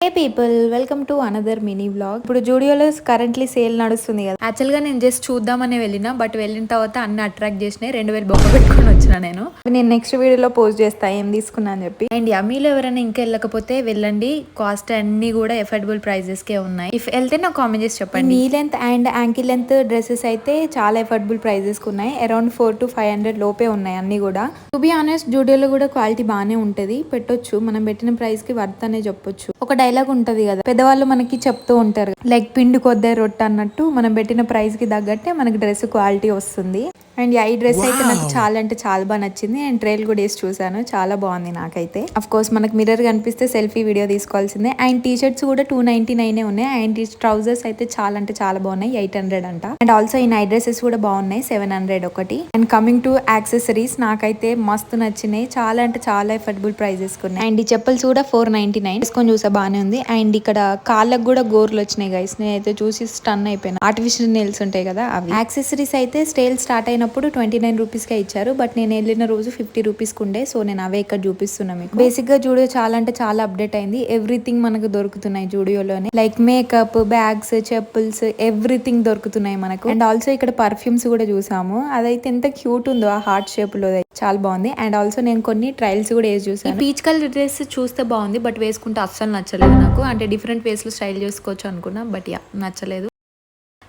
Hey people, welcome to another mini vlog. ఇప్పుడు జూడియోలో currently sale నడుస్తుంది కదా. యాక్చువల్ గా నేను జస్ట్ చూద్దామని వెళ్ళిన, బట్ వెళ్ళిన తర్వాత అన్ని అట్రాక్ట్ చేసినాయి. 2000 బొక్క పెట్టుకొని వచ్చిన నేను నెక్స్ట్ వీడియోలో పోస్ట్ చేస్తా ఏం తీసుకున్నా అని చెప్పి. అండ్ మీలో ఎవరైనా ఇంకా వెళ్ళకపోతే వెళ్ళండి. కాస్ట్ అన్ని కూడా ఎఫోర్డబుల్ ప్రైజెస్ కే ఉన్నాయి. ఇఫ్ వెళ్తే నాకు కామెంట్ చేసి చెప్పండి. Knee length and ankle length dresses అయితే చాలా ఎఫోర్డబుల్ ప్రైజెస్ కు ఉన్నాయి. అరౌండ్ 400 to 500 లోపే ఉన్నాయి అన్ని కూడా. టు బి ఆనెస్ట్, జూడియోలో కూడా క్వాలిటీ బాగానే ఉంటది. పెట్టొచ్చు, మనం పెట్టిన ప్రైస్ కి వర్త్ అనే చెప్పొచ్చు. ఒక డైలాగ్ ఉంటది కదా, పెద్దవాళ్ళు మనకి చెప్తూ ఉంటారు, లైక్ పిండి కొద్దే రొట్టె అన్నట్టు మనం పెట్టిన ప్రైస్ కి తగ్గట్టే మనకి డ్రెస్ క్వాలిటీ వస్తుంది. అండ్ ఈ డ్రెస్ అయితే నాకు చాలా అంటే చాలా బాగా నచ్చింది. అండ్ ట్రైల్ కూడా వేసి చూసాను, చాలా బాగుంది నాకైతే. అఫ్ కోర్స్ మనకు మిర్రర్ కనిపిస్తే సెల్ఫీ వీడియో తీసుకోవాల్సిందే. అండ్ టీ షర్ట్స్ కూడా 299 ఉన్నాయి. అండ్ ఈ ట్రౌజర్స్ అయితే చాలా అంటే చాలా బాగున్నాయి, 800 అంట. అండ్ ఆల్సో ఈ నైట్ డ్రెస్సెస్ కూడా బాగున్నాయి, 700 ఒకటి. అండ్ కమింగ్ టు యాక్సెసరీస్, నాకైతే మస్తు నచ్చినాయి, చాలా అంటే చాలా ఎఫర్డబుల్ ప్రైజెస్ ఉన్నాయి. అండ్ ఈ చెప్పుల్స్ కూడా 499 తీసుకొని చూసా, బాగానే ఉంది. అండ్ ఇక్కడ కాళ్ళకు కూడా గోర్లు వచ్చినాయి గైస్, నేనైతే చూసి స్టన్ అయిపోయినా. ఆర్టిఫిషియల్ నెయిల్స్ ఉంటాయి కదా అవి. యాక్సెసరీస్ అయితే స్టేల్ స్టార్ట్ అయినప్పుడు 29 రూపీస్ కే ఇచ్చారు, బట్ నేను వెళ్ళిన రోజు 50 రూపీస్ ఉండే. సో నేను అవే ఇక్కడ చూపిస్తున్నా మీకు. బేసిక్ గా జూడియో చాలా అంటే చాలా అప్డేట్ అయింది. ఎవ్రీథింగ్ మనకు దొరుకుతున్నాయి జూడియోలోనే, లైక్ మేకప్, బ్యాగ్స్, చెప్పుల్స్, ఎవ్రీథింగ్ దొరుకుతున్నాయి మనకు. అండ్ ఆల్సో ఇక్కడ పర్ఫ్యూమ్స్ కూడా చూసాము, అదైతే ఎంత క్యూట్ ఉందో ఆ హార్ట్ షేప్ లో, చాలా బాగుంది. అండ్ ఆల్సో నేను కొన్ని ట్రయల్స్ కూడా వేసి చూసాను. పీచ్ కలర్ డ్రెస్ చూస్తే బాగుంది, బట్ వేసుకుంటే అస్సలు నచ్చలేదు నాకు. అంటే డిఫరెంట్ వేస్ లో స్టైల్ చేసుకోవచ్చు అనుకున్నా, బట్ యా నచ్చలేదు.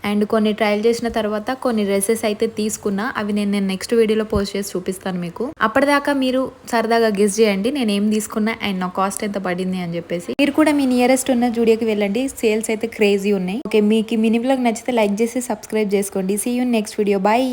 అండ్ కొన్ని ట్రయల్ చేసిన తర్వాత కొన్ని డ్రెస్సెస్ అయితే తీసుకున్నా, అవి నేను నెక్స్ట్ వీడియోలో పోస్ట్ చేసి చూపిస్తాను మీకు. అప్పటిదాకా మీరు సరదాగా గెస్ చేయండి నేను ఏం తీసుకున్నా అండ్ నా కాస్ట్ ఎంత పడింది అని చెప్పేసి. మీరు కూడా మీ నియరెస్ట్ ఉన్న జూడియోకి వెళ్ళండి, సేల్స్ అయితే క్రేజీ ఉన్నాయి. ఓకే, మీకు మినీ వ్లాగ్ నచ్చితే లైక్ చేసి సబ్స్క్రైబ్ చేసుకోండి. See you next video, bye.